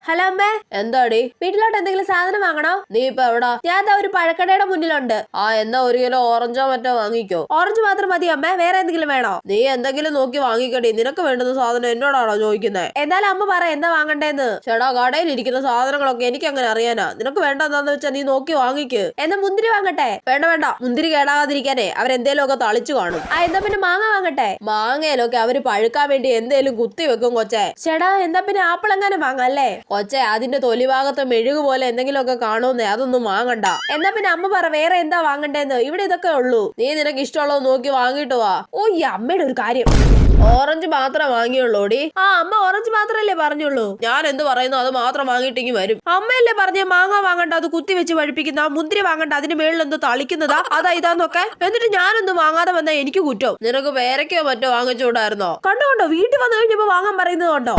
Hello അമ്മേ. എന്താടി വീട്ടിലോട്ട് എന്തെങ്കിലും സാധനം വാങ്ങണോ? നീ ഇപ്പൊ എവിടാ? ഞാൻ ഒരു പഴക്കടയുടെ മുന്നിലുണ്ട്. എന്നാ 1 കിലോ ഓറഞ്ചോ മറ്റോ വാങ്ങിക്കോ. ഓറഞ്ച് മാത്രം മതി അമ്മേ, വേറെ എന്തെങ്കിലും വേണോ? നീ എന്തെങ്കിലും നോക്കി വാങ്ങിക്കടി. നിനക്ക് വേണ്ടുന്ന സാധനം എന്നോടാണോ ചോദിക്കുന്നത്? എന്തായാലും അമ്മ പറ എന്താ വാങ്ങണ്ടേന്ന്. ചേട്ടാ, കടയിൽ ഇരിക്കുന്ന സാധനങ്ങളൊക്കെ എനിക്ക് അങ്ങനെ അറിയാനാ. നിനക്ക് വേണ്ടെന്താന്ന് വെച്ചാ നീ നോക്കി വാങ്ങിക്ക്. എന്നാ മുന്തിരി വാങ്ങട്ടെ? വേണ്ട വേണ്ട, മുന്തിരി കേടാകാതിരിക്കാനേ അവരെന്തേലും ഒക്കെ തളിച്ചു കാണും. എന്താ പിന്നെ മാങ്ങ വാങ്ങട്ടെ? മാങ്ങയിലൊക്കെ അവര് പഴുക്കാൻ വേണ്ടി എന്തേലും കുത്തി വെക്കും കൊച്ചേ. ചേട്ടാ, എന്താ പിന്നെ ആപ്പിൾ എങ്ങാനും വാങ്ങല്ലേ? കൊച്ചെ, അതിന്റെ തൊലിഭാഗത്ത് മെഴുകു പോലെ എന്തെങ്കിലുമൊക്കെ കാണുന്നേ, അതൊന്നും വാങ്ങണ്ട. എന്നാ പിന്നെ അമ്മ പറ വേറെ എന്താ വാങ്ങണ്ടേന്ന്. ഇവിടെ ഇതൊക്കെ ഉള്ളൂ. നീ നിനക്ക് ഇഷ്ടമുള്ളത് നോക്കി വാങ്ങിട്ട് വാ. ഓ, ഈ അമ്മയുടെ ഒരു കാര്യം. ഓറഞ്ച് മാത്രമേ വാങ്ങിയുള്ളൂടി. അമ്മ ഓറഞ്ച് മാത്രല്ലേ പറഞ്ഞുള്ളൂ. ഞാൻ എന്ത് പറയുന്നു അത് മാത്രം വാങ്ങിയിട്ടെങ്കി വരും. അമ്മയല്ലേ പറഞ്ഞ മാങ്ങ വാങ്ങണ്ട, അത് കുത്തി വെച്ച് പഴിപ്പിക്കുന്ന. മുന്തിരി വാങ്ങണ്ട, അതിന് മേളിൽ എന്തോ തളിക്കുന്നതാ, അതാ ഇതാന്നൊക്കെ. എന്നിട്ട് ഞാനൊന്നും വാങ്ങാതെ വന്നാ എനിക്ക് കുറ്റം. നിനക്ക് പേരക്കോ മറ്റോ വാങ്ങിച്ചുകൂടായിരുന്നോ? കണ്ടോ വീട്ടിൽ വന്നു കഴിഞ്ഞപ്പോ വാങ്ങാൻ പറയുന്നത് കണ്ടോ?